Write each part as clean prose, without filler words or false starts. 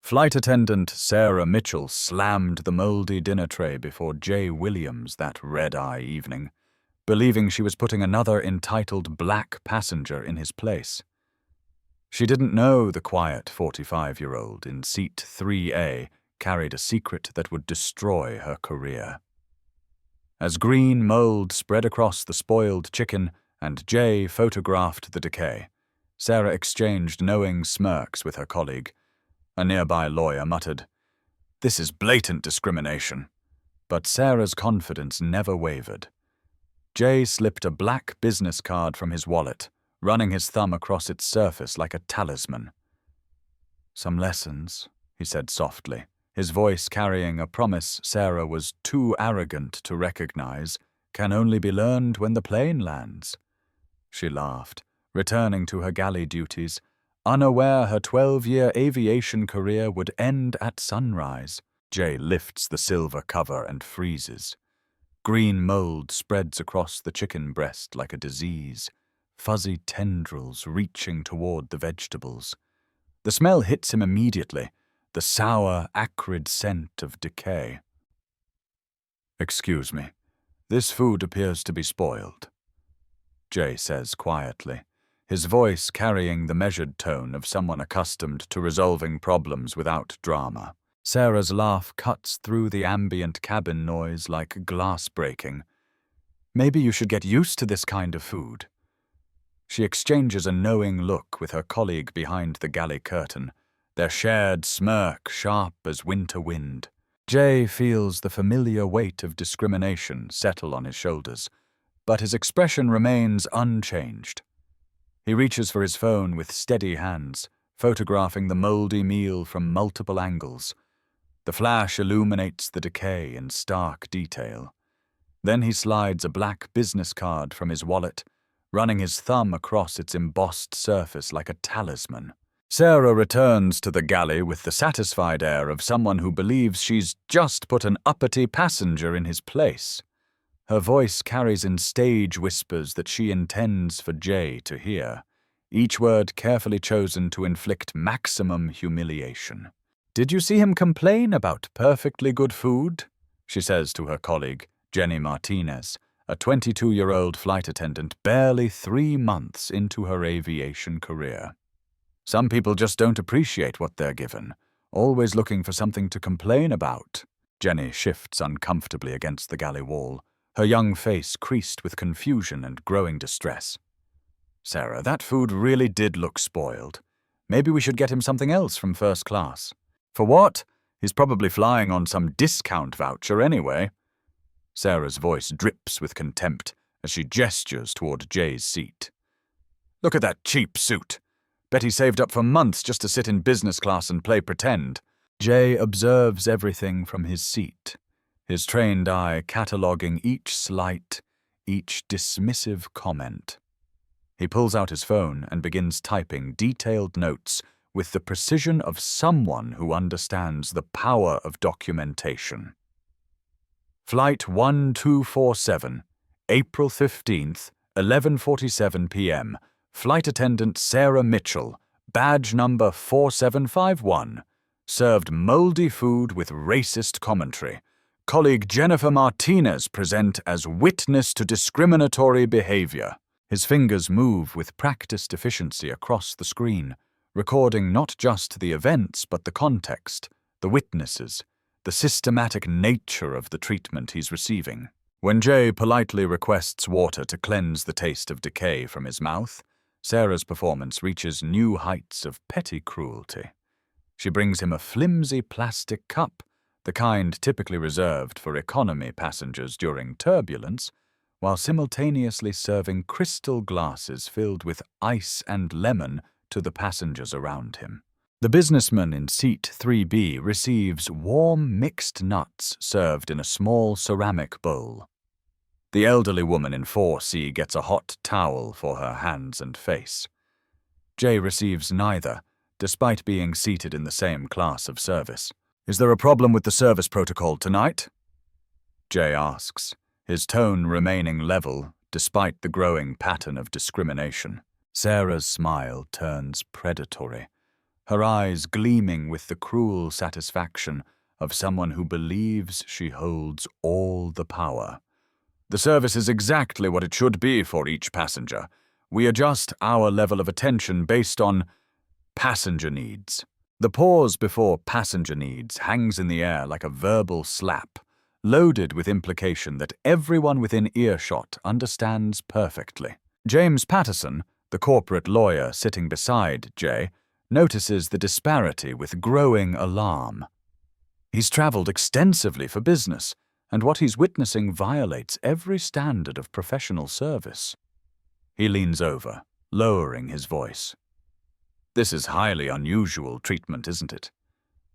Flight attendant Sarah Mitchell slammed the moldy dinner tray before Jay Williams that red-eye evening, believing she was putting another entitled black passenger in his place. She didn't know the quiet 45-year-old in seat 3A carried a secret that would destroy her career. As green mold spread across the spoiled chicken and Jay photographed the decay, Sarah exchanged knowing smirks with her colleague. A nearby lawyer muttered, "This is blatant discrimination." But Sarah's confidence never wavered. Jay slipped a black business card from his wallet, running his thumb across its surface like a talisman. "Some lessons," he said softly, his voice carrying a promise Sarah was too arrogant to recognize, "can only be learned when the plane lands." She laughed, returning to her galley duties, unaware her 12-year aviation career would end at sunrise. Jay lifts the silver cover and freezes. Green mold spreads across the chicken breast like a disease, fuzzy tendrils reaching toward the vegetables. The smell hits him immediately, the sour, acrid scent of decay. "Excuse me, this food appears to be spoiled," Jay says quietly, his voice carrying the measured tone of someone accustomed to resolving problems without drama. Sarah's laugh cuts through the ambient cabin noise like glass breaking. "Maybe you should get used to this kind of food." She exchanges a knowing look with her colleague behind the galley curtain, their shared smirk sharp as winter wind. Jay feels the familiar weight of discrimination settle on his shoulders, but his expression remains unchanged. He reaches for his phone with steady hands, photographing the moldy meal from multiple angles. The flash illuminates the decay in stark detail. Then he slides a black business card from his wallet, running his thumb across its embossed surface like a talisman. Sarah returns to the galley with the satisfied air of someone who believes she's just put an uppity passenger in his place. Her voice carries in stage whispers that she intends for Jay to hear, each word carefully chosen to inflict maximum humiliation. "Did you see him complain about perfectly good food?" she says to her colleague, Jenny Martinez, a 22-year-old flight attendant barely 3 months into her aviation career. "Some people just don't appreciate what they're given, always looking for something to complain about." Jenny shifts uncomfortably against the galley wall, her young face creased with confusion and growing distress. "Sarah, that food really did look spoiled. Maybe we should get him something else from first class." "For what? He's probably flying on some discount voucher anyway." Sarah's voice drips with contempt as she gestures toward Jay's seat. "Look at that cheap suit. Bet he saved up for months just to sit in business class and play pretend." Jay observes everything from his seat, his trained eye cataloguing each slight, each dismissive comment. He pulls out his phone and begins typing detailed notes with the precision of someone who understands the power of documentation. Flight 1247, April 15th, 11:47 p.m. Flight attendant Sarah Mitchell, badge number 4751, served moldy food with racist commentary. Colleague Jennifer Martinez present as witness to discriminatory behavior. His fingers move with practiced efficiency across the screen, recording not just the events but the context, the witnesses, the systematic nature of the treatment he's receiving. When Jay politely requests water to cleanse the taste of decay from his mouth, Sarah's performance reaches new heights of petty cruelty. She brings him a flimsy plastic cup, the kind typically reserved for economy passengers during turbulence, while simultaneously serving crystal glasses filled with ice and lemon to the passengers around him. The businessman in seat 3B receives warm mixed nuts served in a small ceramic bowl. The elderly woman in 4C gets a hot towel for her hands and face. Jay receives neither, despite being seated in the same class of service. "Is there a problem with the service protocol tonight?" Jay asks, his tone remaining level despite the growing pattern of discrimination. Sarah's smile turns predatory. her eyes gleaming with the cruel satisfaction of someone who believes she holds all the power. "The service is exactly what it should be for each passenger. We adjust our level of attention based on passenger needs." The pause before passenger needs hangs in the air like a verbal slap, loaded with implication that everyone within earshot understands perfectly. James Patterson, the corporate lawyer sitting beside Jay, notices the disparity with growing alarm. He's traveled extensively for business, and what he's witnessing violates every standard of professional service. He leans over, lowering his voice. "This is highly unusual treatment, isn't it?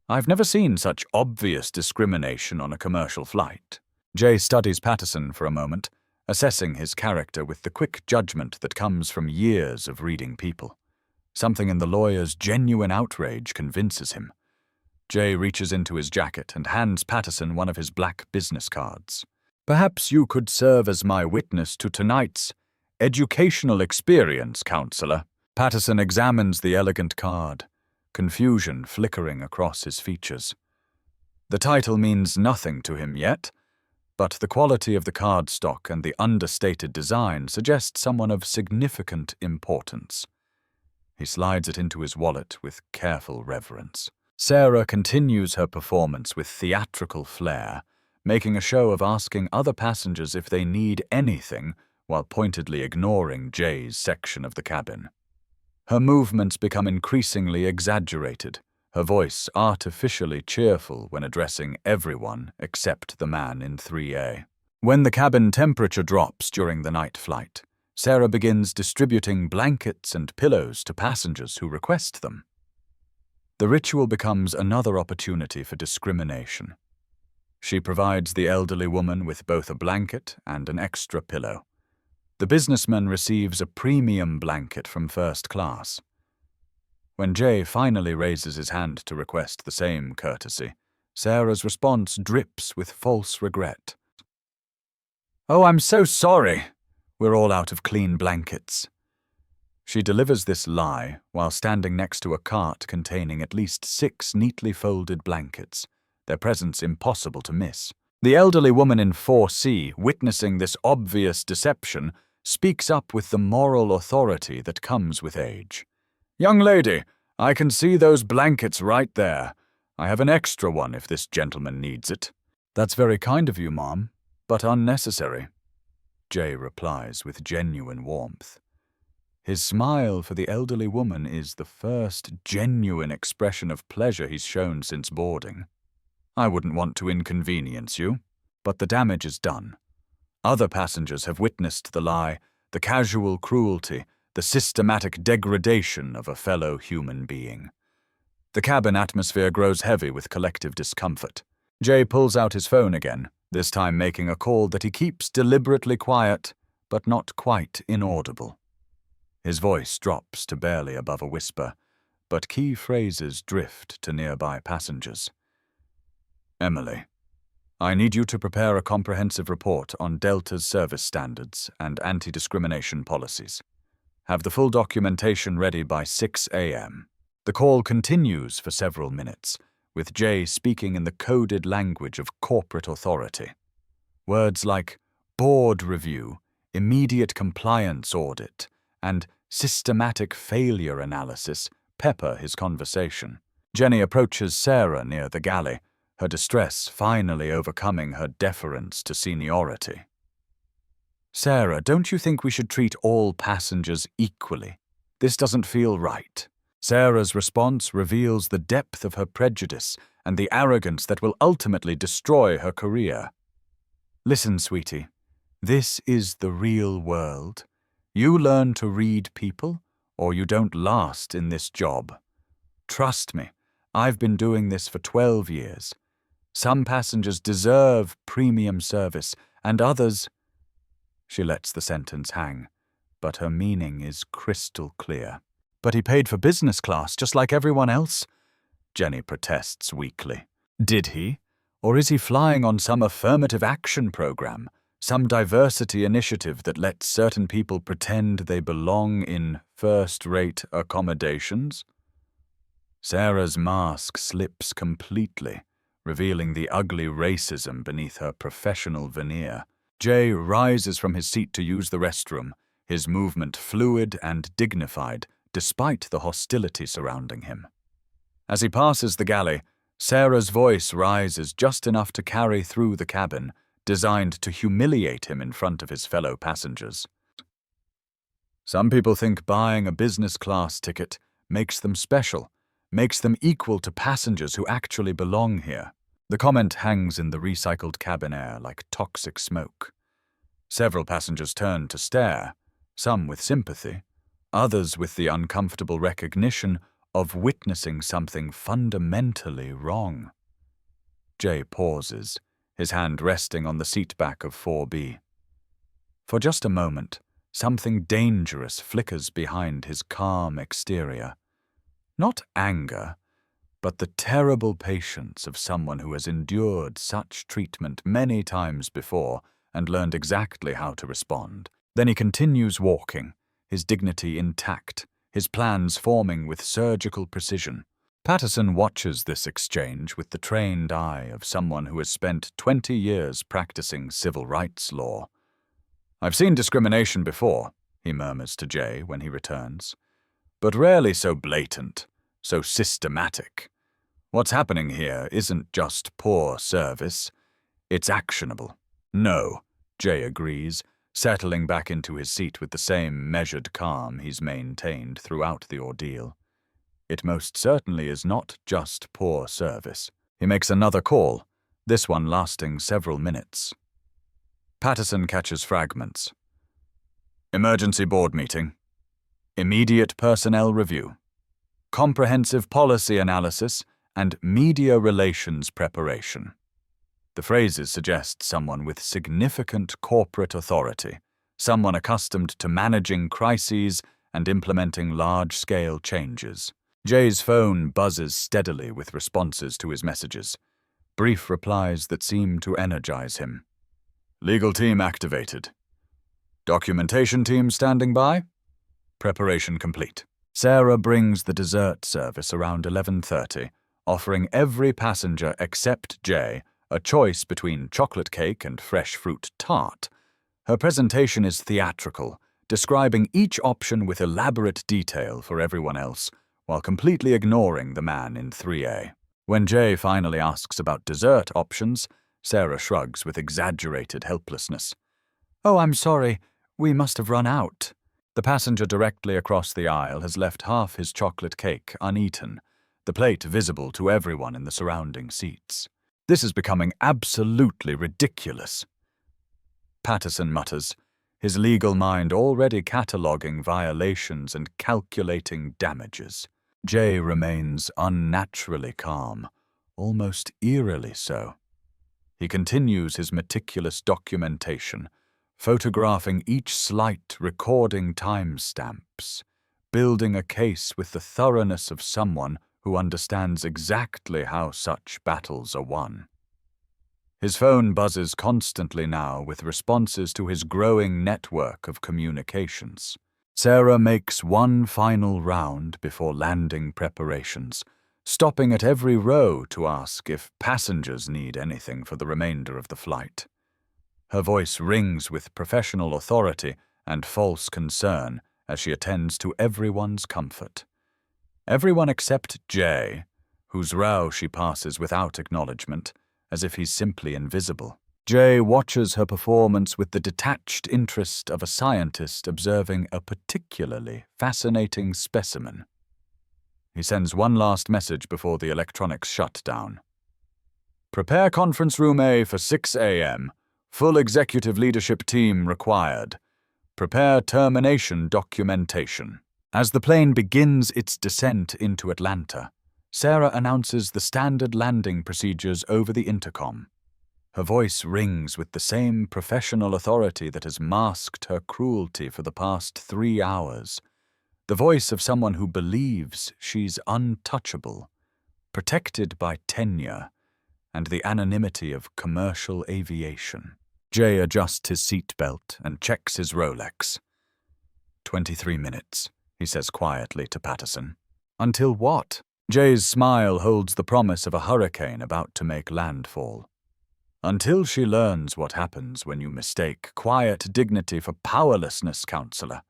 I've never seen such obvious discrimination on a commercial flight." Jay studies Patterson for a moment, assessing his character with the quick judgment that comes from years of reading people. Something in the lawyer's genuine outrage convinces him. Jay reaches into his jacket and hands Patterson one of his black business cards. "Perhaps you could serve as my witness to tonight's educational experience, counselor." Patterson examines the elegant card, confusion flickering across his features. The title means nothing to him yet, but the quality of the cardstock and the understated design suggest someone of significant importance. He slides it into his wallet with careful reverence. Sarah continues her performance with theatrical flair, making a show of asking other passengers if they need anything while pointedly ignoring Jay's section of the cabin. Her movements become increasingly exaggerated, her voice artificially cheerful when addressing everyone except the man in 3A. When the cabin temperature drops during the night flight, Sarah begins distributing blankets and pillows to passengers who request them. The ritual becomes another opportunity for discrimination. She provides the elderly woman with both a blanket and an extra pillow. The businessman receives a premium blanket from first class. When Jay finally raises his hand to request the same courtesy, Sarah's response drips with false regret. "Oh, I'm so sorry. We're all out of clean blankets." She delivers this lie while standing next to a cart containing at least 6 neatly folded blankets, their presence impossible to miss. The elderly woman in 4C, witnessing this obvious deception, speaks up with the moral authority that comes with age. "Young lady, I can see those blankets right there. I have an extra one if this gentleman needs it." "That's very kind of you, Mom, but unnecessary," Jay replies with genuine warmth. His smile for the elderly woman is the first genuine expression of pleasure he's shown since boarding. "I wouldn't want to inconvenience you, but the damage is done. Other passengers have witnessed the lie, the casual cruelty, the systematic degradation of a fellow human being." The cabin atmosphere grows heavy with collective discomfort. Jay pulls out his phone again, this time making a call that he keeps deliberately quiet, but not quite inaudible. His voice drops to barely above a whisper, but key phrases drift to nearby passengers. "Emily, I need you to prepare a comprehensive report on Delta's service standards and anti-discrimination policies. Have the full documentation ready by 6 a.m. The call continues for several minutes, with Jay speaking in the coded language of corporate authority. Words like board review, immediate compliance audit, and systematic failure analysis pepper his conversation. Jenny approaches Sarah near the galley, her distress finally overcoming her deference to seniority. "Sarah, don't you think we should treat all passengers equally? This doesn't feel right." Sarah's response reveals the depth of her prejudice and the arrogance that will ultimately destroy her career. "Listen, sweetie, this is the real world. You learn to read people, or you don't last in this job. Trust me, I've been doing this for 12 years. Some passengers deserve premium service, and others—" She lets the sentence hang, but her meaning is crystal clear. "But he paid for business class, just like everyone else," Jenny protests weakly. "Did he? Or is he flying on some affirmative action program, some diversity initiative that lets certain people pretend they belong in first-rate accommodations?" Sarah's mask slips completely, revealing the ugly racism beneath her professional veneer. Jay rises from his seat to use the restroom, his movement fluid and dignified, despite the hostility surrounding him. As he passes the galley, Sarah's voice rises just enough to carry through the cabin, designed to humiliate him in front of his fellow passengers. Some people think buying a business-class ticket makes them special, makes them equal to passengers who actually belong here. The comment hangs in the recycled cabin air like toxic smoke. Several passengers turn to stare, some with sympathy, others with the uncomfortable recognition of witnessing something fundamentally wrong. Jay pauses, his hand resting on the seat back of 4B. For just a moment, something dangerous flickers behind his calm exterior. Not anger, but the terrible patience of someone who has endured such treatment many times before and learned exactly how to respond. Then he continues walking, his dignity intact, his plans forming with surgical precision. Patterson watches this exchange with the trained eye of someone who has spent 20 years practicing civil rights law. "I've seen discrimination before," he murmurs to Jay when he returns, "but rarely so blatant, so systematic. What's happening here isn't just poor service, it's actionable." "No," Jay agrees, settling back into his seat with the same measured calm he's maintained throughout the ordeal. "It most certainly is not just poor service." He makes another call, this one lasting several minutes. Patterson catches fragments. "Emergency board meeting. Immediate personnel review. Comprehensive policy analysis and media relations preparation." The phrases suggest someone with significant corporate authority, someone accustomed to managing crises and implementing large-scale changes. Jay's phone buzzes steadily with responses to his messages, brief replies that seem to energize him. "Legal team activated. Documentation team standing by. Preparation complete." Sarah brings the dessert service around 11:30, offering every passenger except Jay a choice between chocolate cake and fresh fruit tart. Her presentation is theatrical, describing each option with elaborate detail for everyone else, while completely ignoring the man in 3A. When Jay finally asks about dessert options, Sarah shrugs with exaggerated helplessness. "Oh, I'm sorry, we must have run out." The passenger directly across the aisle has left half his chocolate cake uneaten, the plate visible to everyone in the surrounding seats. "This is becoming absolutely ridiculous," Patterson mutters, his legal mind already cataloguing violations and calculating damages. Jay remains unnaturally calm, almost eerily so. He continues his meticulous documentation, photographing each slight, recording timestamps, building a case with the thoroughness of someone who understands exactly how such battles are won. His phone buzzes constantly now with responses to his growing network of communications. Sarah makes one final round before landing preparations, stopping at every row to ask if passengers need anything for the remainder of the flight. Her voice rings with professional authority and false concern as she attends to everyone's comfort. Everyone except Jay, whose row she passes without acknowledgement, as if he's simply invisible. Jay watches her performance with the detached interest of a scientist observing a particularly fascinating specimen. He sends one last message before the electronics shut down. "Prepare conference room A for 6 a.m. Full executive leadership team required. Prepare termination documentation." As the plane begins its descent into Atlanta, Sarah announces the standard landing procedures over the intercom. Her voice rings with the same professional authority that has masked her cruelty for the past 3 hours. The voice of someone who believes she's untouchable, protected by tenure and the anonymity of commercial aviation. Jay adjusts his seatbelt and checks his Rolex. 23 minutes, he says quietly to Patterson. "Until what?" Jay's smile holds the promise of a hurricane about to make landfall. Until she learns what happens when you mistake quiet dignity for powerlessness, counselor.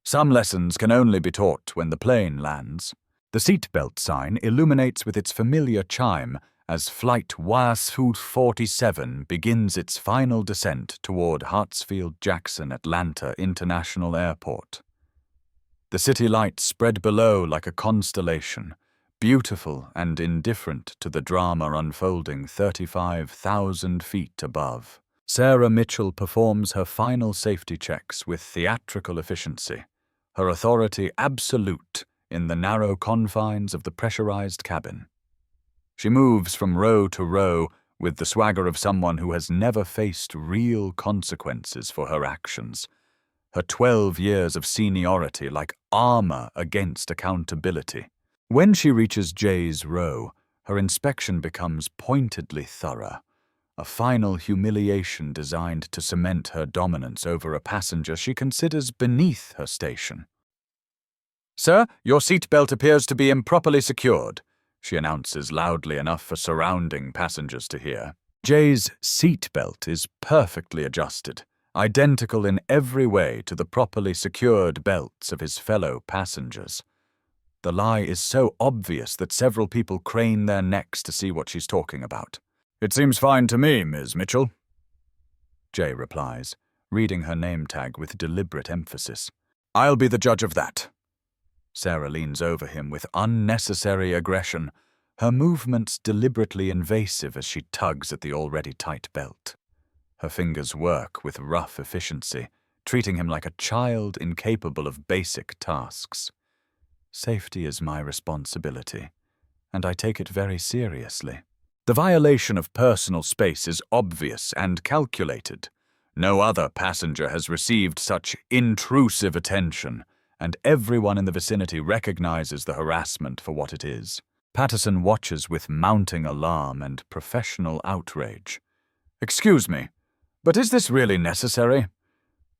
Some lessons can only be taught when the plane lands. The seatbelt sign illuminates with its familiar chime as Flight WASU-47 begins its final descent toward Hartsfield-Jackson Atlanta International Airport. The city lights spread below like a constellation, beautiful and indifferent to the drama unfolding 35,000 feet above. Sarah Mitchell performs her final safety checks with theatrical efficiency, her authority absolute in the narrow confines of the pressurized cabin. She moves from row to row with the swagger of someone who has never faced real consequences for her actions, her 12 years of seniority like armor against accountability. When she reaches Jay's row, her inspection becomes pointedly thorough, a final humiliation designed to cement her dominance over a passenger she considers beneath her station. "Sir, your seatbelt appears to be improperly secured," she announces loudly enough for surrounding passengers to hear. Jay's seatbelt is perfectly adjusted, identical in every way to the properly secured belts of his fellow passengers. The lie is so obvious that several people crane their necks to see what she's talking about. "It seems fine to me, Ms. Mitchell," Jay replies, reading her name tag with deliberate emphasis. "I'll be the judge of that." Sarah leans over him with unnecessary aggression, her movements deliberately invasive as she tugs at the already tight belt. Her fingers work with rough efficiency, treating him like a child incapable of basic tasks. Safety is my responsibility, and I take it very seriously. The violation of personal space is obvious and calculated. No other passenger has received such intrusive attention, and everyone in the vicinity recognizes the harassment for what it is. Patterson watches with mounting alarm and professional outrage. "Excuse me, but is this really necessary?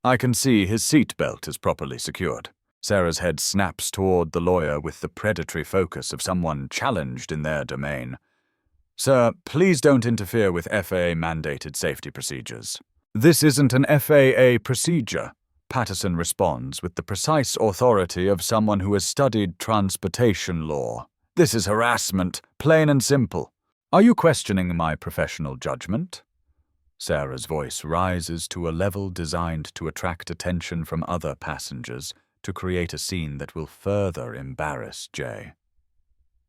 I can see his seatbelt is properly secured." Sarah's head snaps toward the lawyer with the predatory focus of someone challenged in their domain. "Sir, please don't interfere with FAA-mandated safety procedures." "This isn't an FAA procedure," Patterson responds with the precise authority of someone who has studied transportation law. "This is harassment, plain and simple. Are you questioning my professional judgment?" Sarah's voice rises to a level designed to attract attention from other passengers, to create a scene that will further embarrass Jay.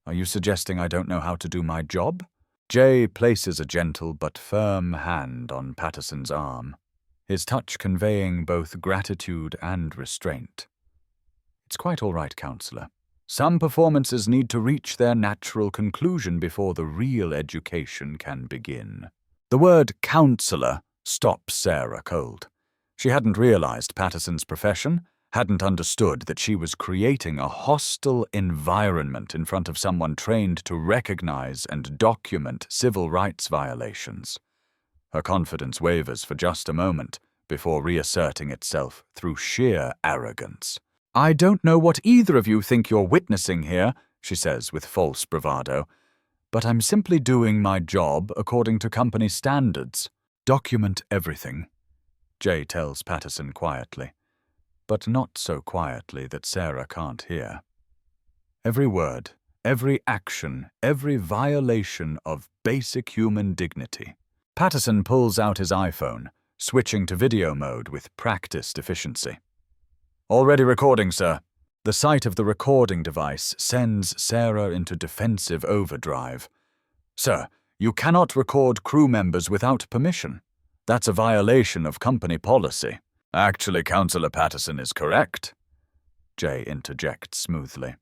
"Are you suggesting I don't know how to do my job?" Jay places a gentle but firm hand on Patterson's arm, his touch conveying both gratitude and restraint. "It's quite all right, counselor. Some performances need to reach their natural conclusion before the real education can begin." The word counselor stops Sarah cold. She hadn't realized Patterson's profession, hadn't understood that she was creating a hostile environment in front of someone trained to recognize and document civil rights violations. Her confidence wavers for just a moment before reasserting itself through sheer arrogance. "I don't know what either of you think you're witnessing here," she says with false bravado, "but I'm simply doing my job according to company standards." "Document everything," Jay tells Patterson quietly, but not so quietly that Sarah can't hear. Every word, every action, every violation of basic human dignity. Patterson pulls out his iPhone, switching to video mode with practiced efficiency. "Already recording, sir." The sight of the recording device sends Sarah into defensive overdrive. "Sir, you cannot record crew members without permission. That's a violation of company policy." "Actually, Councillor Patterson is correct," Jay interjects smoothly.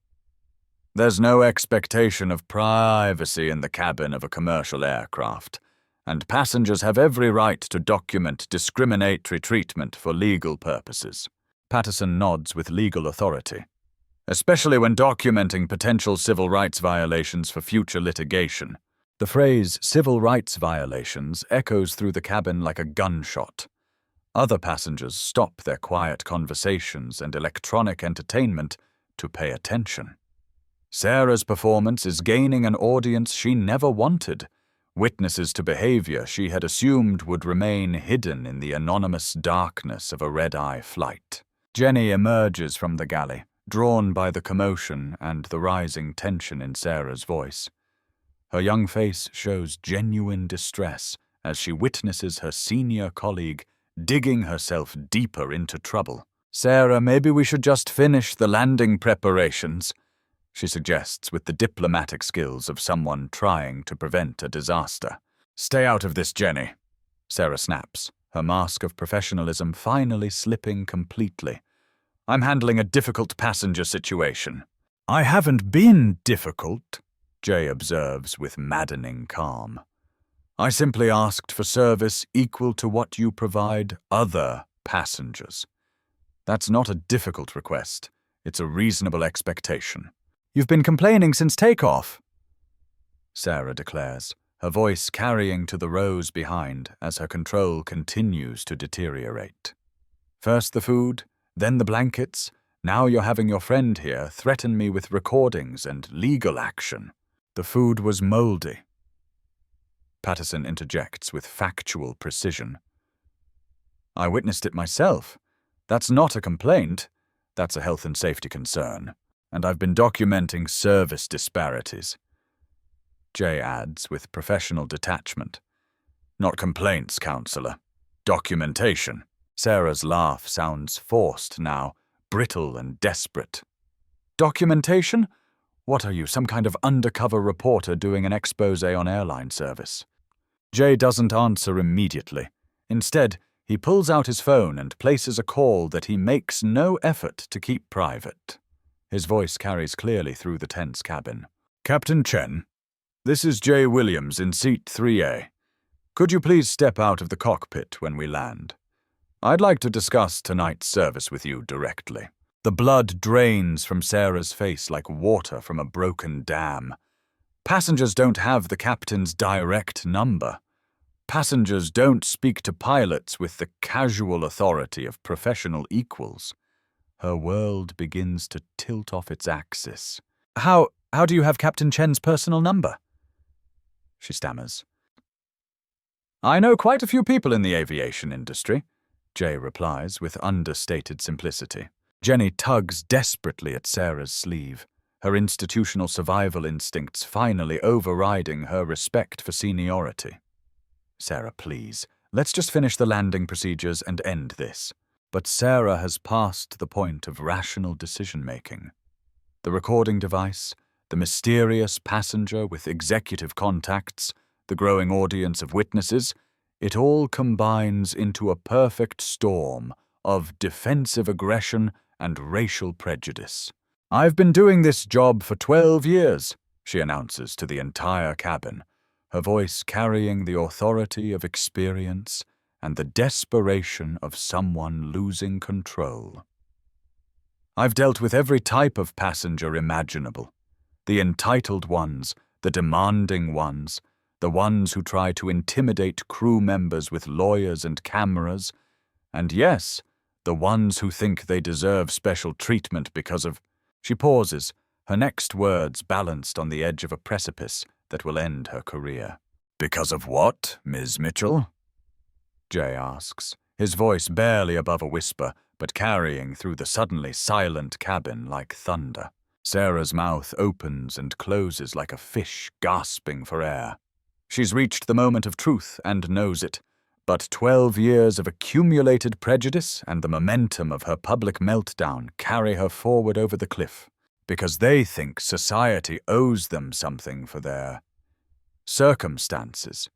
"There's no expectation of privacy in the cabin of a commercial aircraft, and passengers have every right to document discriminatory treatment for legal purposes." Patterson nods with legal authority. "Especially when documenting potential civil rights violations for future litigation." The phrase civil rights violations echoes through the cabin like a gunshot. Other passengers stop their quiet conversations and electronic entertainment to pay attention. Sarah's performance is gaining an audience she never wanted, witnesses to behavior she had assumed would remain hidden in the anonymous darkness of a red-eye flight. Jenny emerges from the galley, drawn by the commotion and the rising tension in Sarah's voice. Her young face shows genuine distress as she witnesses her senior colleague digging herself deeper into trouble. "Sarah, maybe we should just finish the landing preparations," she suggests with the diplomatic skills of someone trying to prevent a disaster. "Stay out of this, Jenny," Sarah snaps, her mask of professionalism finally slipping completely. "I'm handling a difficult passenger situation." "I haven't been difficult," Jay observes with maddening calm. "I simply asked for service equal to what you provide other passengers. That's not a difficult request. It's a reasonable expectation." "You've been complaining since takeoff," Sarah declares, her voice carrying to the rows behind as her control continues to deteriorate. "First the food, then the blankets. Now you're having your friend here threaten me with recordings and legal action." "The food was moldy," Patterson interjects with factual precision. "I witnessed it myself. That's not a complaint. That's a health and safety concern. And I've been documenting service disparities," Jay adds with professional detachment. "Not complaints, counselor. Documentation." Sarah's laugh sounds forced now, brittle and desperate. "Documentation? What are you, some kind of undercover reporter doing an expose on airline service?" Jay doesn't answer immediately. Instead, he pulls out his phone and places a call that he makes no effort to keep private. His voice carries clearly through the tense cabin. "Captain Chen, this is Jay Williams in seat 3A. Could you please step out of the cockpit when we land? I'd like to discuss tonight's service with you directly." The blood drains from Sarah's face like water from a broken dam. Passengers don't have the captain's direct number. Passengers don't speak to pilots with the casual authority of professional equals. Her world begins to tilt off its axis. How do you have Captain Chen's personal number?" she stammers. "I know quite a few people in the aviation industry," Jay replies with understated simplicity. Jenny tugs desperately at Sarah's sleeve, her institutional survival instincts finally overriding her respect for seniority. "Sarah, please, let's just finish the landing procedures and end this." But Sarah has passed the point of rational decision-making. The recording device, the mysterious passenger with executive contacts, the growing audience of witnesses, it all combines into a perfect storm of defensive aggression and racial prejudice. "I've been doing this job for 12 years, she announces to the entire cabin, her voice carrying the authority of experience and the desperation of someone losing control. "I've dealt with every type of passenger imaginable. The entitled ones, the demanding ones, the ones who try to intimidate crew members with lawyers and cameras, and yes, the ones who think they deserve special treatment because of—" She pauses, her next words balanced on the edge of a precipice that will end her career. "Because of what, Ms. Mitchell?" Jay asks, his voice barely above a whisper, but carrying through the suddenly silent cabin like thunder. Sarah's mouth opens and closes like a fish gasping for air. She's reached the moment of truth and knows it, but 12 years of accumulated prejudice and the momentum of her public meltdown carry her forward over the cliff, because they think society owes them something for their circumstances,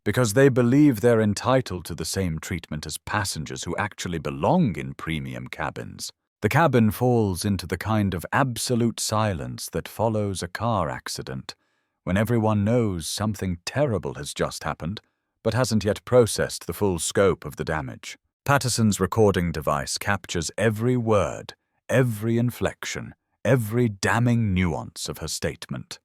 because they believe they're entitled to the same treatment as passengers who actually belong in premium cabins. The cabin falls into the kind of absolute silence that follows a car accident, when everyone knows something terrible has just happened, but hasn't yet processed the full scope of the damage. Patterson's recording device captures every word, every inflection, every damning nuance of her statement.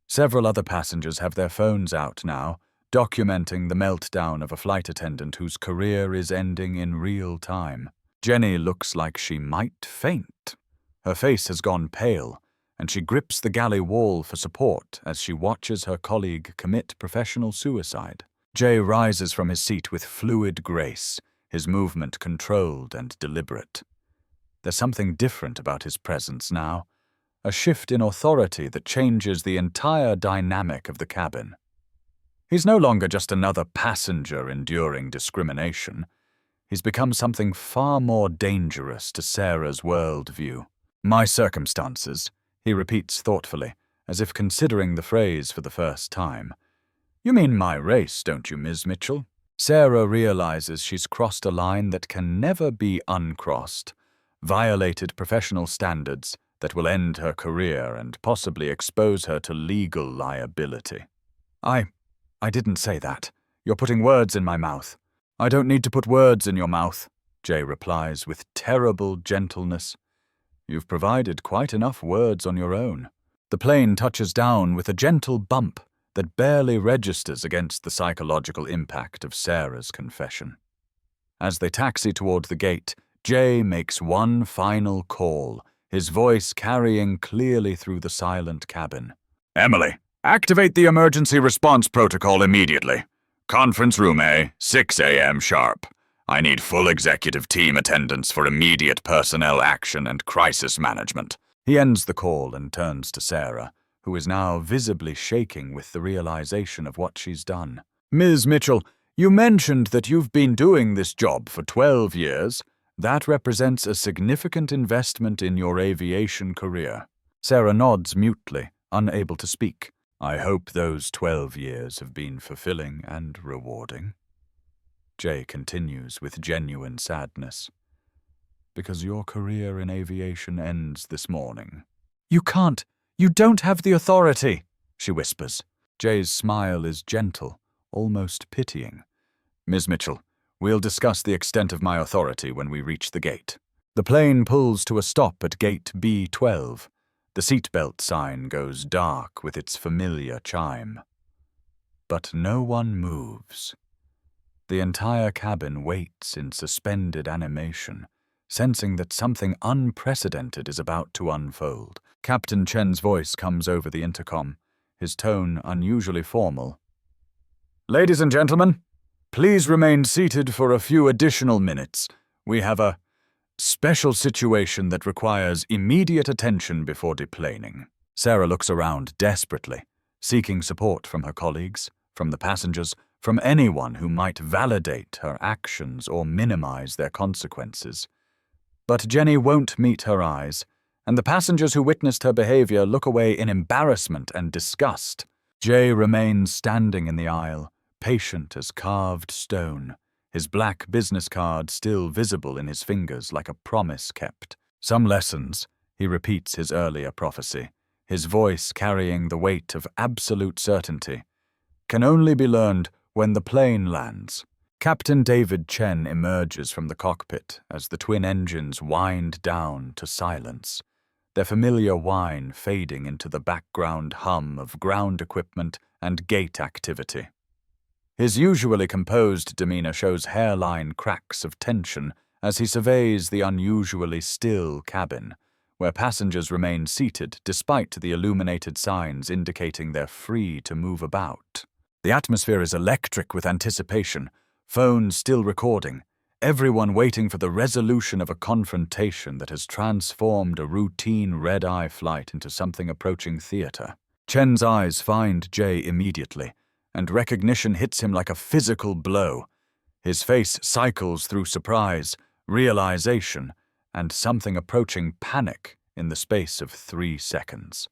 Several other passengers have their phones out now, documenting the meltdown of a flight attendant whose career is ending in real time. Jenny looks like she might faint. Her face has gone pale, and she grips the galley wall for support as she watches her colleague commit professional suicide. Jay rises from his seat with fluid grace, his movement controlled and deliberate. There's something different about his presence now, a shift in authority that changes the entire dynamic of the cabin. He's no longer just another passenger enduring discrimination. He's become something far more dangerous to Sarah's worldview. My circumstances, he repeats thoughtfully, as if considering the phrase for the first time. You mean my race, don't you, Ms. Mitchell? Sarah realizes she's crossed a line that can never be uncrossed, violated professional standards that will end her career and possibly expose her to legal liability. I didn't say that. You're putting words in my mouth. I don't need to put words in your mouth, Jay replies with terrible gentleness. You've provided quite enough words on your own. The plane touches down with a gentle bump that barely registers against the psychological impact of Sarah's confession. As they taxi toward the gate, Jay makes one final call, his voice carrying clearly through the silent cabin. Emily, activate the emergency response protocol immediately. Conference room A, 6 a.m. sharp. I need full executive team attendance for immediate personnel action and crisis management. He ends the call and turns to Sarah, who is now visibly shaking with the realization of what she's done. Ms. Mitchell, you mentioned that you've been doing this job for 12 years. That represents a significant investment in your aviation career. Sarah nods mutely, unable to speak. I hope those 12 years have been fulfilling and rewarding. Jay continues with genuine sadness. Because your career in aviation ends this morning. You can't. You don't have the authority, she whispers. Jay's smile is gentle, almost pitying. Ms. Mitchell, we'll discuss the extent of my authority when we reach the gate. The plane pulls to a stop at gate B12. The seatbelt sign goes dark with its familiar chime. But no one moves. The entire cabin waits in suspended animation, sensing that something unprecedented is about to unfold. Captain Chen's voice comes over the intercom, his tone unusually formal. Ladies and gentlemen, please remain seated for a few additional minutes. We have a special situation that requires immediate attention before deplaning. Sarah looks around desperately, seeking support from her colleagues, from the passengers, from anyone who might validate her actions or minimize their consequences. But Jenny won't meet her eyes, and the passengers who witnessed her behavior look away in embarrassment and disgust. Jay remains standing in the aisle, patient as carved stone, his black business card still visible in his fingers like a promise kept. Some lessons, he repeats his earlier prophecy, his voice carrying the weight of absolute certainty, can only be learned when the plane lands. Captain David Chen emerges from the cockpit as the twin engines wind down to silence, their familiar whine fading into the background hum of ground equipment and gate activity. His usually composed demeanor shows hairline cracks of tension as he surveys the unusually still cabin, where passengers remain seated despite the illuminated signs indicating they're free to move about. The atmosphere is electric with anticipation, phones still recording, everyone waiting for the resolution of a confrontation that has transformed a routine red-eye flight into something approaching theater. Chen's eyes find Jay immediately, and recognition hits him like a physical blow. His face cycles through surprise, realization, and something approaching panic in the space of 3 seconds.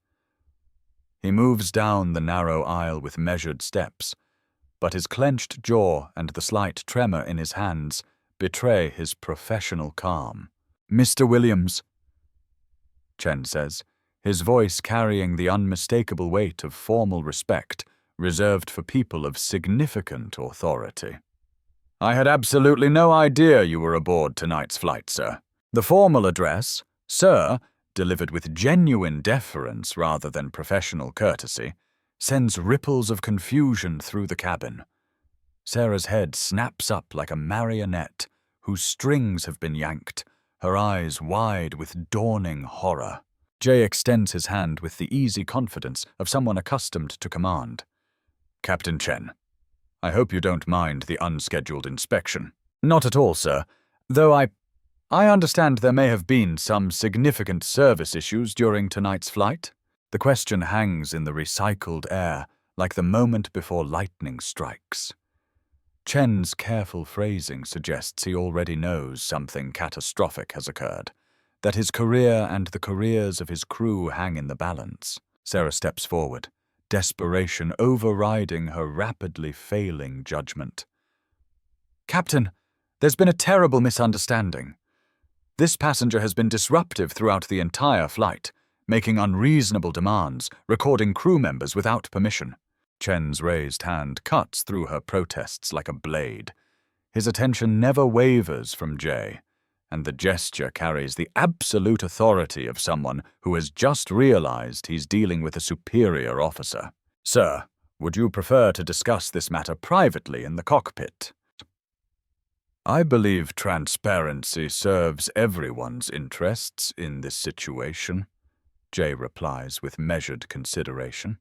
He moves down the narrow aisle with measured steps, but his clenched jaw and the slight tremor in his hands betray his professional calm. Mr. Williams, Chen says, his voice carrying the unmistakable weight of formal respect reserved for people of significant authority. I had absolutely no idea you were aboard tonight's flight, sir. The formal address, sir, delivered with genuine deference rather than professional courtesy, sends ripples of confusion through the cabin. Sarah's head snaps up like a marionette whose strings have been yanked, her eyes wide with dawning horror. Jay extends his hand with the easy confidence of someone accustomed to command. Captain Chen, I hope you don't mind the unscheduled inspection. Not at all, sir. Though I understand there may have been some significant service issues during tonight's flight. The question hangs in the recycled air like the moment before lightning strikes. Chen's careful phrasing suggests he already knows something catastrophic has occurred, that his career and the careers of his crew hang in the balance. Sarah steps forward, desperation overriding her rapidly failing judgment. Captain, there's been a terrible misunderstanding. This passenger has been disruptive throughout the entire flight, making unreasonable demands, recording crew members without permission. Chen's raised hand cuts through her protests like a blade. His attention never wavers from Jay, and the gesture carries the absolute authority of someone who has just realized he's dealing with a superior officer. Sir, would you prefer to discuss this matter privately in the cockpit? I believe transparency serves everyone's interests in this situation, Jay replies with measured consideration.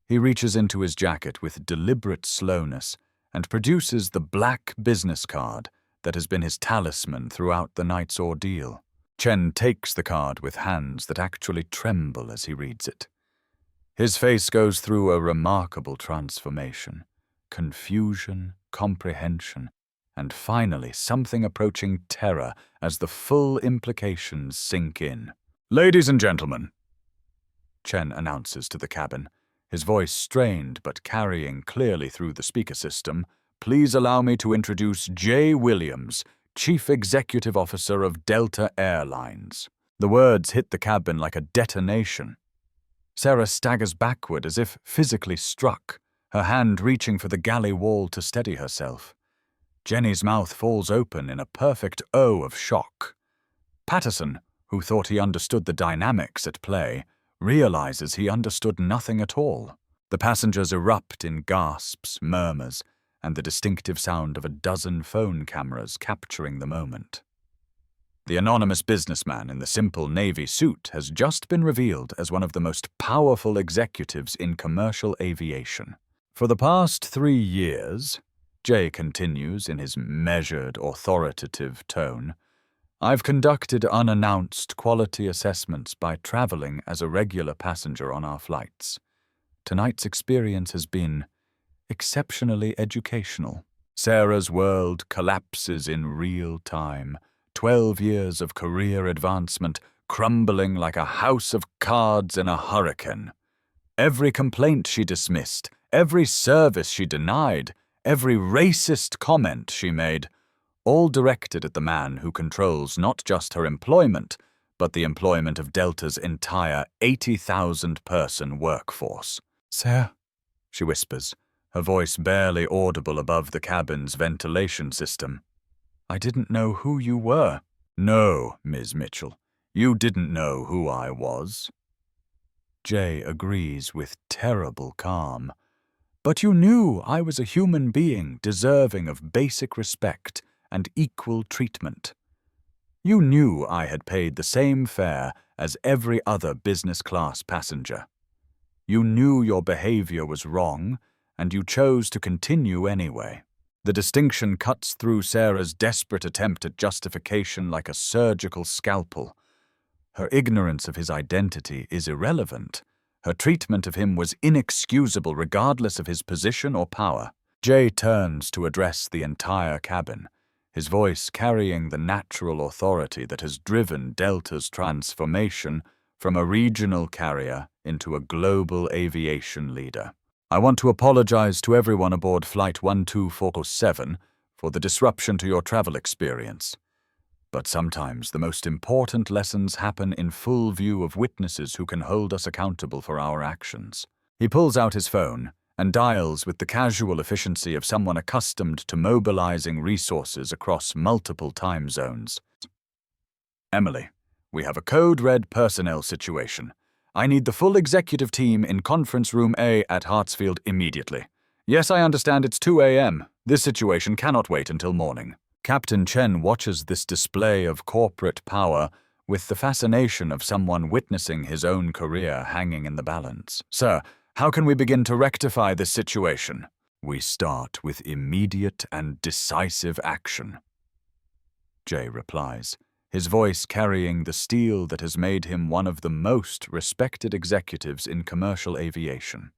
He reaches into his jacket with deliberate slowness and produces the black business card that has been his talisman throughout the night's ordeal. Chen takes the card with hands that actually tremble as he reads it. His face goes through a remarkable transformation, confusion, comprehension, and finally something approaching terror as the full implications sink in. Ladies and gentlemen, Chen announces to the cabin, his voice strained but carrying clearly through the speaker system, please allow me to introduce Jay Williams, Chief Executive Officer of Delta Airlines. The words hit the cabin like a detonation. Sarah staggers backward as if physically struck, her hand reaching for the galley wall to steady herself. Jenny's mouth falls open in a perfect O of shock. Patterson, who thought he understood the dynamics at play, realizes he understood nothing at all. The passengers erupt in gasps, murmurs, and the distinctive sound of a dozen phone cameras capturing the moment. The anonymous businessman in the simple navy suit has just been revealed as one of the most powerful executives in commercial aviation. For the past 3 years, Jay continues in his measured, authoritative tone, I've conducted unannounced quality assessments by traveling as a regular passenger on our flights. Tonight's experience has been exceptionally educational. Sarah's world collapses in real time, 12 years of career advancement crumbling like a house of cards in a hurricane. Every complaint she dismissed, every service she denied, every racist comment she made, all directed at the man who controls not just her employment, but the employment of Delta's entire 80,000-person workforce. Sir, she whispers, her voice barely audible above the cabin's ventilation system. I didn't know who you were. No, Ms. Mitchell, you didn't know who I was. Jay agrees with terrible calm. But you knew I was a human being deserving of basic respect and equal treatment. You knew I had paid the same fare as every other business-class passenger. You knew your behavior was wrong, and you chose to continue anyway. The distinction cuts through Sarah's desperate attempt at justification like a surgical scalpel. Her ignorance of his identity is irrelevant. Her treatment of him was inexcusable regardless of his position or power. Jay turns to address the entire cabin, his voice carrying the natural authority that has driven Delta's transformation from a regional carrier into a global aviation leader. I want to apologize to everyone aboard Flight 12407 for the disruption to your travel experience. But sometimes the most important lessons happen in full view of witnesses who can hold us accountable for our actions. He pulls out his phone and dials with the casual efficiency of someone accustomed to mobilizing resources across multiple time zones. Emily, we have a code-red personnel situation. I need the full executive team in Conference Room A at Hartsfield immediately. Yes, I understand it's 2 a.m. This situation cannot wait until morning. Captain Chen watches this display of corporate power with the fascination of someone witnessing his own career hanging in the balance. "Sir, how can we begin to rectify this situation?" "We start with immediate and decisive action," Jay replies, his voice carrying the steel that has made him one of the most respected executives in commercial aviation.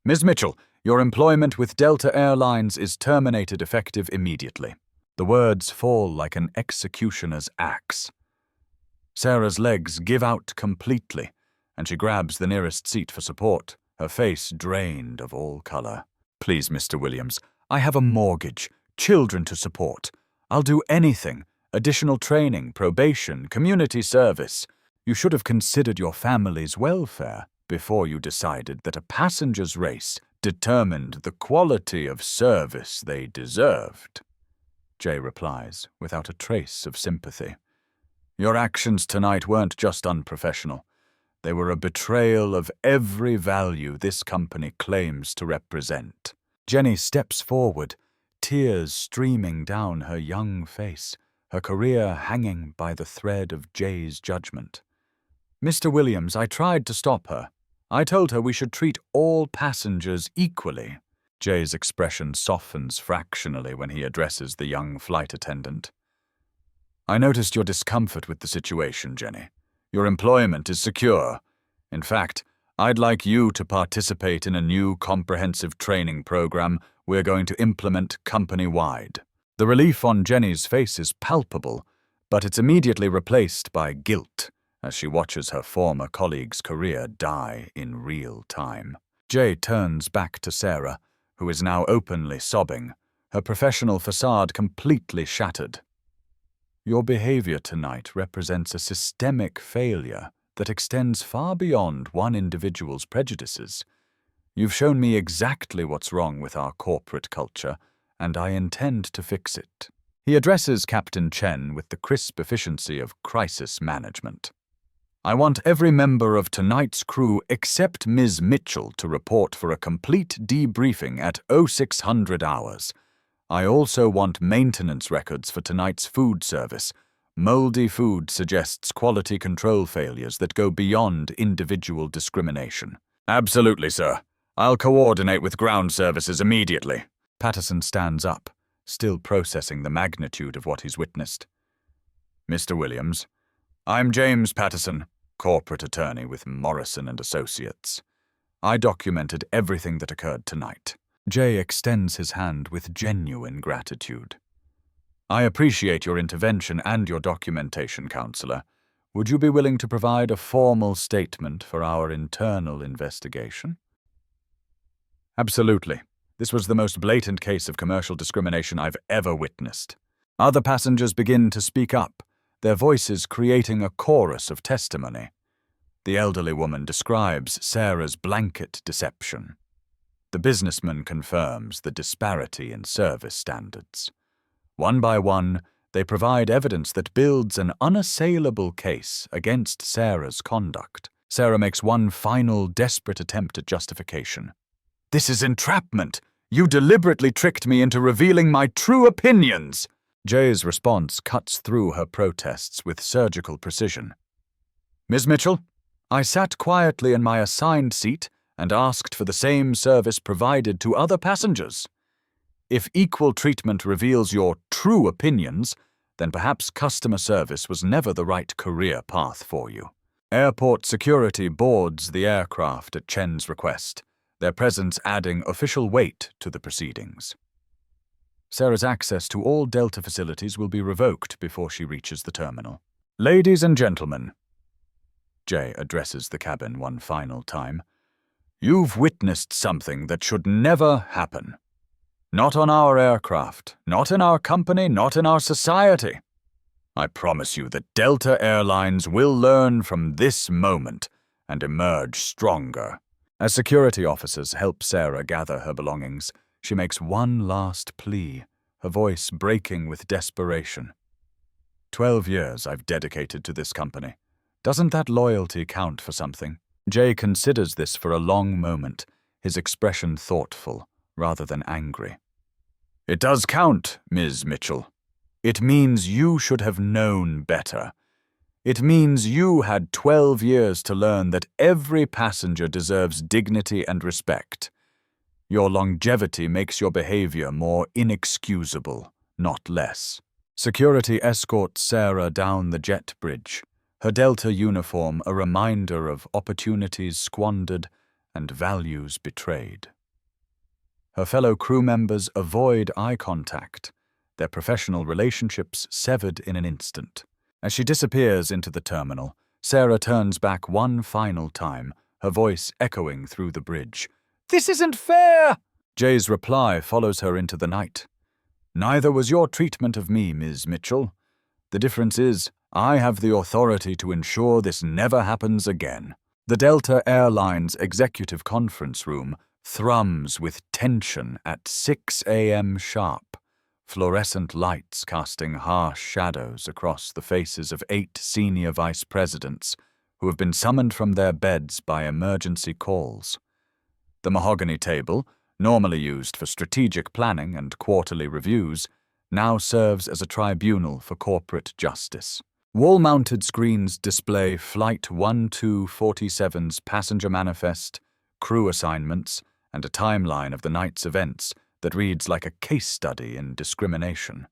"Ms. Mitchell, your employment with Delta Airlines is terminated effective immediately." The words fall like an executioner's axe. Sarah's legs give out completely, and she grabs the nearest seat for support, her face drained of all color. "Please, Mr. Williams, I have a mortgage, children to support. I'll do anything. Additional training, probation, community service. You should have considered your family's welfare before you decided that a passenger's race determined the quality of service they deserved," Jay replies, without a trace of sympathy. "Your actions tonight weren't just unprofessional. They were a betrayal of every value this company claims to represent." Jenny steps forward, tears streaming down her young face, her career hanging by the thread of Jay's judgment. "Mr. Williams, I tried to stop her. I told her we should treat all passengers equally." Jay's expression softens fractionally when he addresses the young flight attendant. "I noticed your discomfort with the situation, Jenny. Your employment is secure. In fact, I'd like you to participate in a new comprehensive training program we're going to implement company-wide." The relief on Jenny's face is palpable, but it's immediately replaced by guilt as she watches her former colleague's career die in real time. Jay turns back to Sarah, who is now openly sobbing, her professional facade completely shattered. "Your behavior tonight represents a systemic failure that extends far beyond one individual's prejudices. You've shown me exactly what's wrong with our corporate culture, and I intend to fix it." He addresses Captain Chen with the crisp efficiency of crisis management. "I want every member of tonight's crew except Ms. Mitchell to report for a complete debriefing at 0600 hours. I also want maintenance records for tonight's food service. Moldy food suggests quality control failures that go beyond individual discrimination." "Absolutely, sir. I'll coordinate with ground services immediately." Patterson stands up, still processing the magnitude of what he's witnessed. "Mr. Williams, I'm James Patterson, corporate attorney with Morrison & Associates. I documented everything that occurred tonight." Jay extends his hand with genuine gratitude. "I appreciate your intervention and your documentation, Counselor. Would you be willing to provide a formal statement for our internal investigation?" "Absolutely. This was the most blatant case of commercial discrimination I've ever witnessed." Other passengers begin to speak up, their voices creating a chorus of testimony. The elderly woman describes Sarah's blanket deception. The businessman confirms the disparity in service standards. One by one, they provide evidence that builds an unassailable case against Sarah's conduct. Sarah makes one final desperate attempt at justification. "This is entrapment. You deliberately tricked me into revealing my true opinions." Jay's response cuts through her protests with surgical precision. "Ms. Mitchell, I sat quietly in my assigned seat and asked for the same service provided to other passengers. If equal treatment reveals your true opinions, then perhaps customer service was never the right career path for you." Airport security boards the aircraft at Chen's request, their presence adding official weight to the proceedings. Sarah's access to all Delta facilities will be revoked before she reaches the terminal. "Ladies and gentlemen," Jay addresses the cabin one final time, "you've witnessed something that should never happen. Not on our aircraft, not in our company, not in our society. I promise you that Delta Airlines will learn from this moment and emerge stronger." As security officers help Sarah gather her belongings, she makes one last plea, her voice breaking with desperation. 12 years I've dedicated to this company. Doesn't that loyalty count for something?" Jay considers this for a long moment, his expression thoughtful rather than angry. "It does count, Ms. Mitchell. It means you should have known better. It means you had 12 years to learn that every passenger deserves dignity and respect. Your longevity makes your behavior more inexcusable, not less. Security escorts Sarah down the jet bridge, her Delta uniform a reminder of opportunities squandered and values betrayed. Her fellow crew members avoid eye contact, their professional relationships severed in an instant. As she disappears into the terminal, Sarah turns back one final time, her voice echoing through the bridge. "This isn't fair!" Jay's reply follows her into the night. "Neither was your treatment of me, Ms. Mitchell. The difference is, I have the authority to ensure this never happens again." The Delta Airlines executive conference room thrums with tension at 6 a.m. sharp, fluorescent lights casting harsh shadows across the faces of 8 senior vice presidents who have been summoned from their beds by emergency calls. The mahogany table, normally used for strategic planning and quarterly reviews, now serves as a tribunal for corporate justice. Wall-mounted screens display Flight 1247's passenger manifest, crew assignments, and a timeline of the night's events that reads like a case study in discrimination.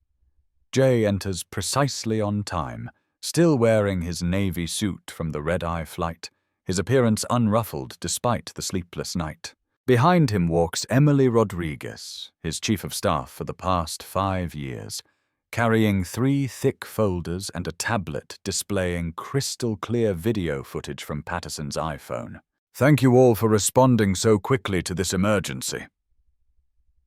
Jay enters precisely on time, still wearing his navy suit from the red-eye flight, his appearance unruffled despite the sleepless night. Behind him walks Emily Rodriguez, his chief of staff for the past 5 years, carrying 3 thick folders and a tablet displaying crystal-clear video footage from Patterson's iPhone. "Thank you all for responding so quickly to this emergency,"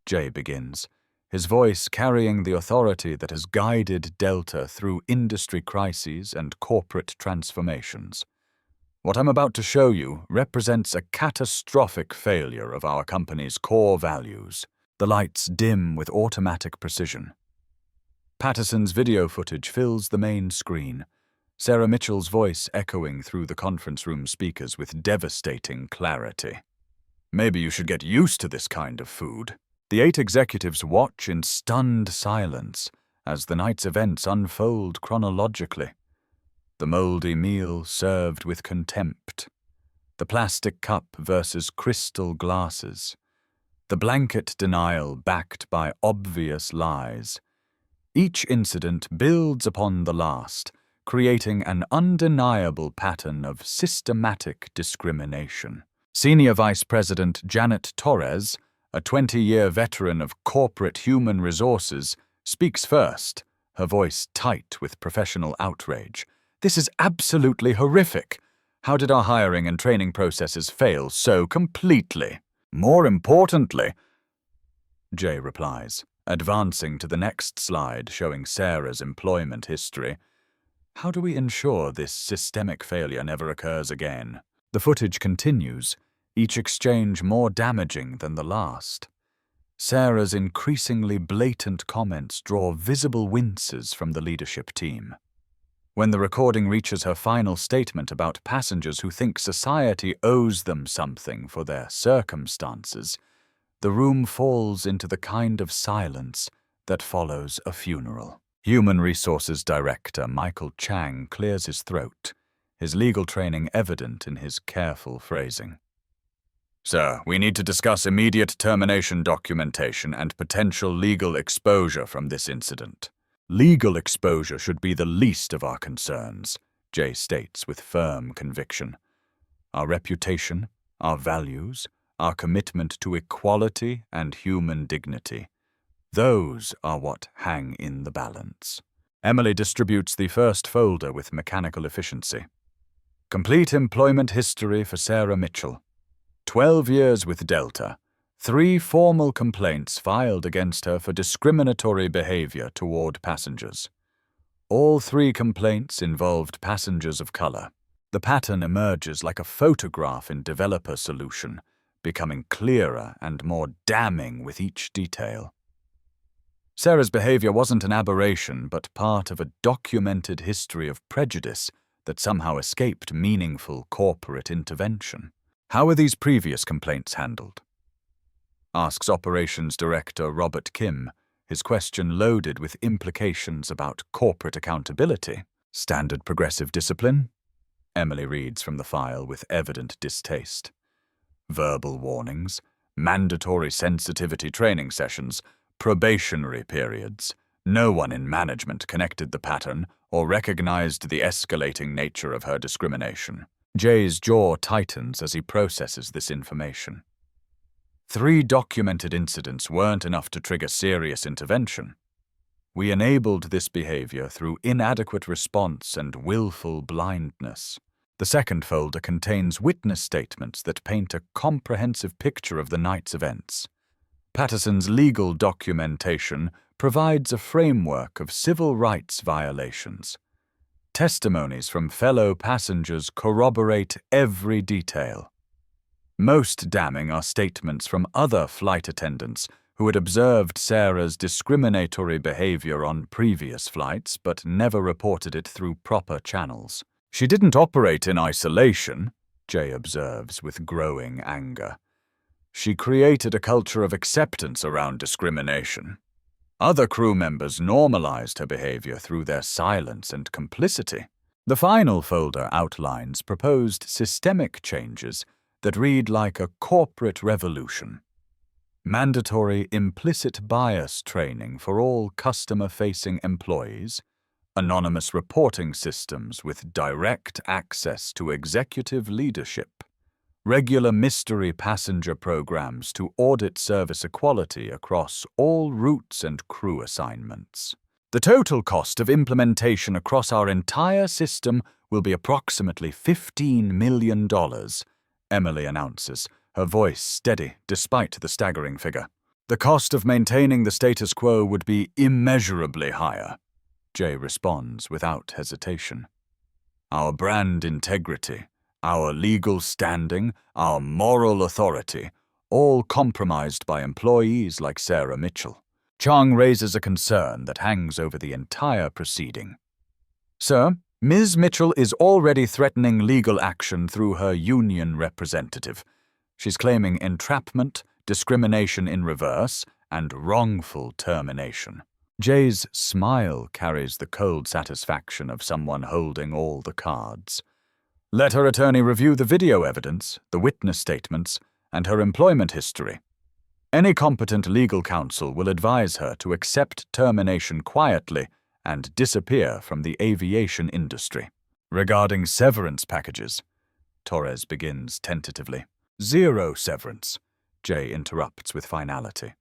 Jay begins, his voice carrying the authority that has guided Delta through industry crises and corporate transformations. "What I'm about to show you represents a catastrophic failure of our company's core values." The lights dim with automatic precision. Patterson's video footage fills the main screen, Sarah Mitchell's voice echoing through the conference room speakers with devastating clarity. "Maybe you should get used to this kind of food." The 8 executives watch in stunned silence as the night's events unfold chronologically. The moldy meal served with contempt. The plastic cup versus crystal glasses. The blanket denial backed by obvious lies. Each incident builds upon the last, creating an undeniable pattern of systematic discrimination. Senior Vice President Janet Torres, a 20-year veteran of corporate human resources, speaks first, her voice tight with professional outrage. "This is absolutely horrific. How did our hiring and training processes fail so completely?" "More importantly," Jay replies, advancing to the next slide showing Sarah's employment history, "how do we ensure this systemic failure never occurs again?" The footage continues, each exchange more damaging than the last. Sarah's increasingly blatant comments draw visible winces from the leadership team. When the recording reaches her final statement about passengers who think society owes them something for their circumstances, the room falls into the kind of silence that follows a funeral. Human Resources Director Michael Chang clears his throat, his legal training evident in his careful phrasing. "Sir, we need to discuss immediate termination documentation and potential legal exposure from this incident." "Legal exposure should be the least of our concerns," Jay states with firm conviction. "Our reputation, our values, our commitment to equality and human dignity, those are what hang in the balance." Emily distributes the first folder with mechanical efficiency. Complete employment history for Sarah Mitchell. 12 years with Delta. 3 formal complaints filed against her for discriminatory behavior toward passengers. All 3 complaints involved passengers of color. The pattern emerges like a photograph in developer solution, becoming clearer and more damning with each detail. Sarah's behavior wasn't an aberration, but part of a documented history of prejudice that somehow escaped meaningful corporate intervention. "How are these previous complaints handled?" asks Operations Director Robert Kim, his question loaded with implications about corporate accountability. Standard progressive discipline? Emily reads from the file with evident distaste. Verbal warnings, mandatory sensitivity training sessions, probationary periods. No one in management connected the pattern or recognized the escalating nature of her discrimination. Jay's jaw tightens as he processes this information. 3 documented incidents weren't enough to trigger serious intervention. We enabled this behavior through inadequate response and willful blindness. The second folder contains witness statements that paint a comprehensive picture of the night's events. Patterson's legal documentation provides a framework of civil rights violations. Testimonies from fellow passengers corroborate every detail. Most damning are statements from other flight attendants who had observed Sarah's discriminatory behavior on previous flights but never reported it through proper channels. She didn't operate in isolation, Jay observes with growing anger. She created a culture of acceptance around discrimination. Other crew members normalized her behavior through their silence and complicity. The final folder outlines proposed systemic changes that read like a corporate revolution. Mandatory implicit bias training for all customer-facing employees, anonymous reporting systems with direct access to executive leadership, regular mystery passenger programs to audit service equality across all routes and crew assignments. The total cost of implementation across our entire system will be approximately $15 million, Emily announces, her voice steady despite the staggering figure. The cost of maintaining the status quo would be immeasurably higher, Jay responds without hesitation. Our brand integrity, our legal standing, our moral authority, all compromised by employees like Sarah Mitchell. Chang raises a concern that hangs over the entire proceeding. Sir, Ms. Mitchell is already threatening legal action through her union representative. She's claiming entrapment, discrimination in reverse, and wrongful termination. Jay's smile carries the cold satisfaction of someone holding all the cards. Let her attorney review the video evidence, the witness statements, and her employment history. Any competent legal counsel will advise her to accept termination quietly and disappear from the aviation industry. Regarding severance packages, Torres begins tentatively. 0 severance, Jay interrupts with finality.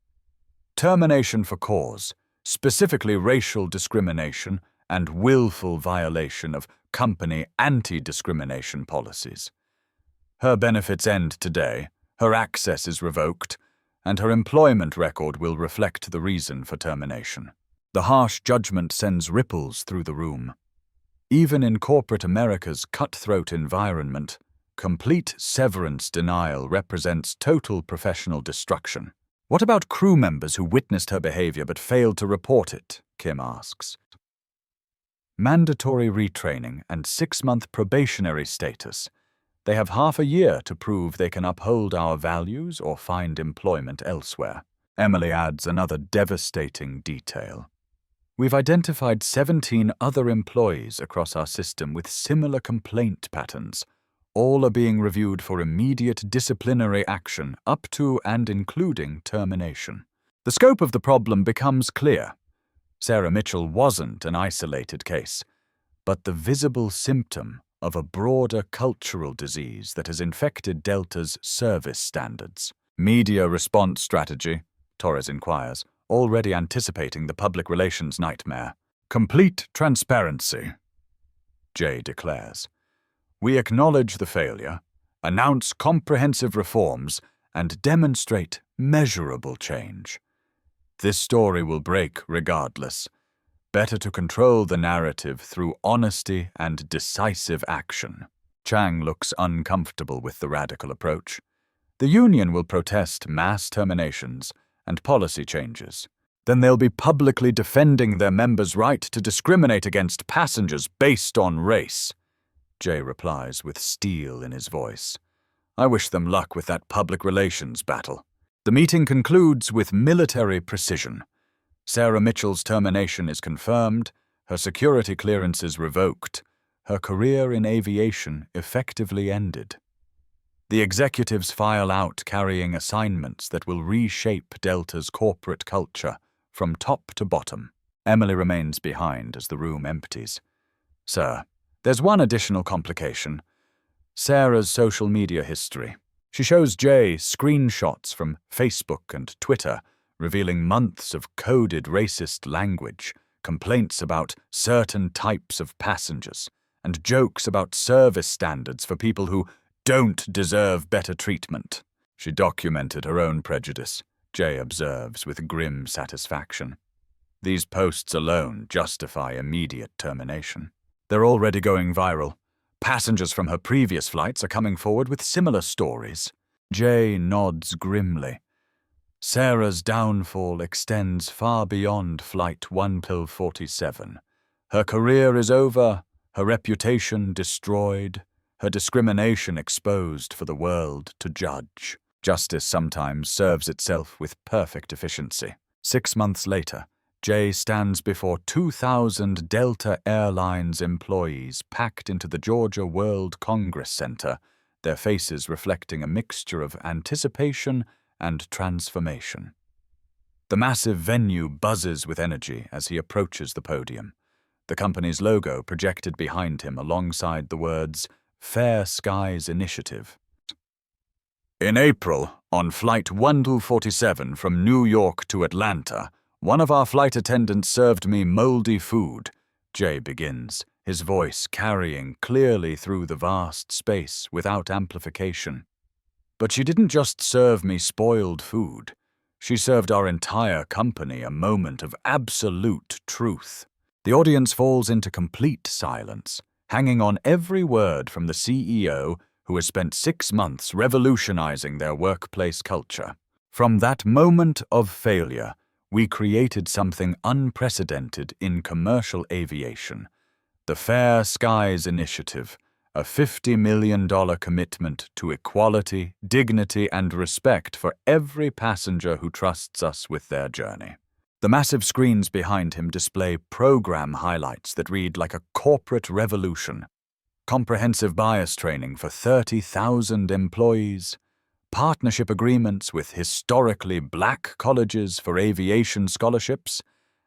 Termination for cause, specifically racial discrimination and willful violation of company anti-discrimination policies. Her benefits end today, her access is revoked, and her employment record will reflect the reason for termination. The harsh judgment sends ripples through the room. Even in corporate America's cutthroat environment, complete severance denial represents total professional destruction. What about crew members who witnessed her behavior but failed to report it? Kim asks. Mandatory retraining and 6-month probationary status. They have half a year to prove they can uphold our values or find employment elsewhere. Emily adds another devastating detail. We've identified 17 other employees across our system with similar complaint patterns. All are being reviewed for immediate disciplinary action up to and including termination. The scope of the problem becomes clear. Sarah Mitchell wasn't an isolated case, but the visible symptom of a broader cultural disease that has infected Delta's service standards. Media response strategy, Torres inquires, already anticipating the public relations nightmare. Complete transparency, Jay declares. We acknowledge the failure, announce comprehensive reforms, and demonstrate measurable change. This story will break regardless. Better to control the narrative through honesty and decisive action. Chang looks uncomfortable with the radical approach. The union will protest mass terminations and policy changes. Then they'll be publicly defending their members' right to discriminate against passengers based on race. Jay replies with steel in his voice. I wish them luck with that public relations battle. The meeting concludes with military precision. Sarah Mitchell's termination is confirmed, Her security clearances revoked. Her career in aviation effectively ended. The executives file out carrying assignments that will reshape Delta's corporate culture from top to bottom. Emily remains behind as the room empties. Sir, there's one additional complication. Sarah's social media history. She shows Jay screenshots from Facebook and Twitter, revealing months of coded racist language, complaints about certain types of passengers, and jokes about service standards for people who don't deserve better treatment. She documented her own prejudice, Jay observes with grim satisfaction. These posts alone justify immediate termination. They're already going viral. Passengers from her previous flights are coming forward with similar stories. Jay nods grimly. Sarah's downfall extends far beyond Flight 147. Her career is over, her reputation destroyed, her discrimination exposed for the world to judge. Justice sometimes serves itself with perfect efficiency. 6 months later, Jay stands before 2,000 Delta Airlines employees packed into the Georgia World Congress Center, their faces reflecting a mixture of anticipation and transformation. The massive venue buzzes with energy as he approaches the podium, the company's logo projected behind him alongside the words, Fair Skies Initiative. In April, on Flight 1247 from New York to Atlanta, one of our flight attendants served me moldy food, Jay begins, his voice carrying clearly through the vast space without amplification. But she didn't just serve me spoiled food. She served our entire company a moment of absolute truth. The audience falls into complete silence, hanging on every word from the CEO, who has spent 6 months revolutionizing their workplace culture. From that moment of failure, we created something unprecedented in commercial aviation. The Fair Skies Initiative, a $50 million commitment to equality, dignity, and respect for every passenger who trusts us with their journey. The massive screens behind him display program highlights that read like a corporate revolution. Comprehensive bias training for 30,000 employees, partnership agreements with historically black colleges for aviation scholarships,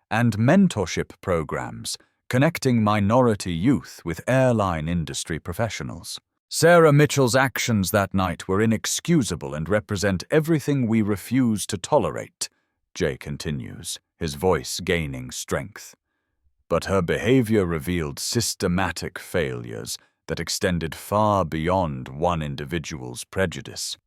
and mentorship programs connecting minority youth with airline industry professionals. Sarah Mitchell's actions that night were inexcusable and represent everything we refuse to tolerate, Jay continues, his voice gaining strength. But her behavior revealed systematic failures that extended far beyond one individual's prejudice.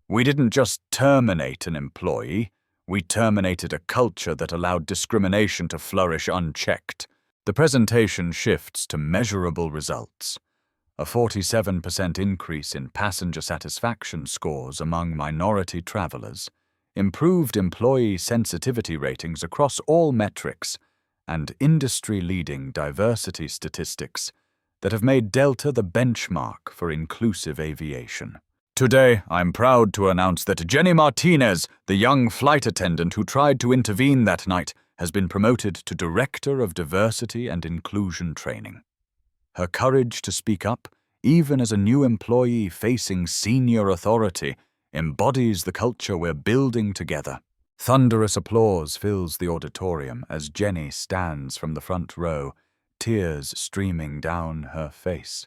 We didn't just terminate an employee, we terminated a culture that allowed discrimination to flourish unchecked. The presentation shifts to measurable results. A 47% increase in passenger satisfaction scores among minority travelers, improved employee sensitivity ratings across all metrics, and industry-leading diversity statistics that have made Delta the benchmark for inclusive aviation. Today, I'm proud to announce that Jenny Martinez, the young flight attendant who tried to intervene that night, has been promoted to Director of Diversity and Inclusion Training. Her courage to speak up, even as a new employee facing senior authority, embodies the culture we're building together. Thunderous applause fills the auditorium as Jenny stands from the front row, tears streaming down her face.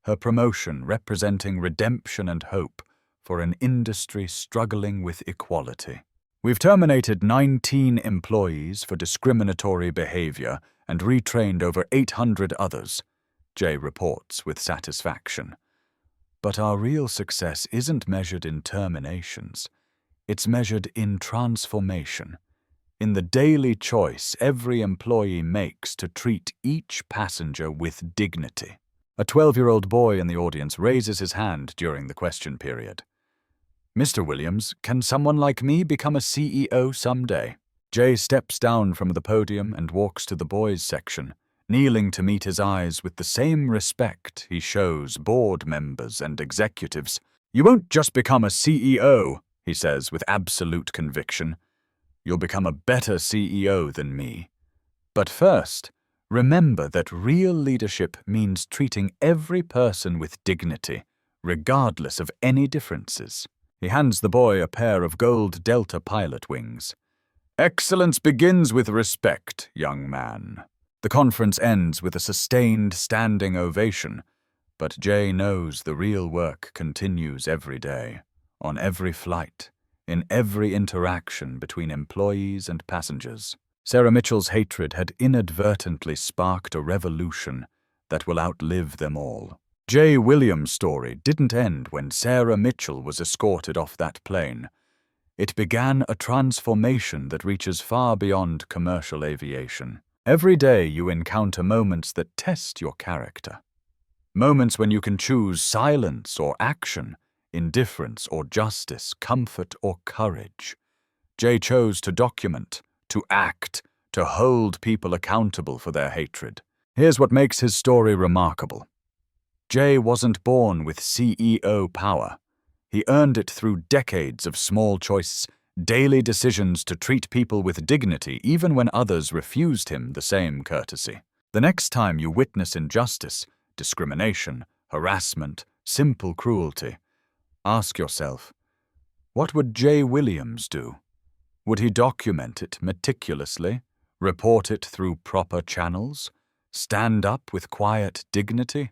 Her promotion representing redemption and hope for an industry struggling with equality. We've terminated 19 employees for discriminatory behavior and retrained over 800 others, Jay reports with satisfaction. But our real success isn't measured in terminations. It's measured in transformation, in the daily choice every employee makes to treat each passenger with dignity. A 12-year-old boy in the audience raises his hand during the question period. Mr. Williams, can someone like me become a CEO someday? Jay steps down from the podium and walks to the boys' section, kneeling to meet his eyes with the same respect he shows board members and executives. You won't just become a CEO, he says with absolute conviction. You'll become a better CEO than me. But first, Remember that real leadership means treating every person with dignity, regardless of any differences. He hands the boy a pair of gold Delta pilot wings. Excellence begins with respect, young man. The conference ends with a sustained standing ovation, but Jay knows the real work continues every day, on every flight, in every interaction between employees and passengers. Sarah Mitchell's hatred had inadvertently sparked a revolution that will outlive them all. Jay Williams' story didn't end when Sarah Mitchell was escorted off that plane. It began a transformation that reaches far beyond commercial aviation. Every day you encounter moments that test your character. Moments when you can choose silence or action, indifference or justice, comfort or courage. Jay chose to document, to act, to hold people accountable for their hatred. Here's what makes his story remarkable. Jay wasn't born with CEO power. He earned it through decades of small choices, daily decisions to treat people with dignity even when others refused him the same courtesy. The next time you witness injustice, discrimination, harassment, simple cruelty, ask yourself, what would Jay Williams do? Would he document it meticulously, report it through proper channels, stand up with quiet dignity?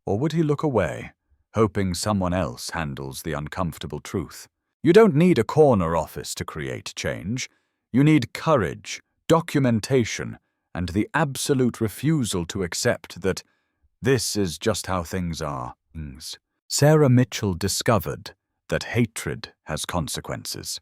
Or would he look away, hoping someone else handles the uncomfortable truth? You don't need a corner office to create change. You need courage, documentation, and the absolute refusal to accept that this is just how things are. Sarah Mitchell discovered that hatred has consequences.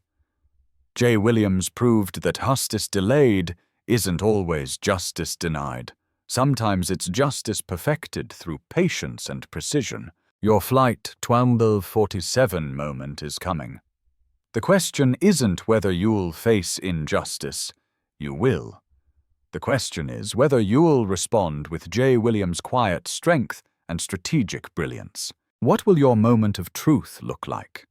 Jay Williams proved that justice delayed isn't always justice denied. Sometimes it's justice perfected through patience and precision. Your Flight 1247 moment is coming. The question isn't whether you'll face injustice. You will. The question is whether you'll respond with Jay Williams' quiet strength and strategic brilliance. What will your moment of truth look like?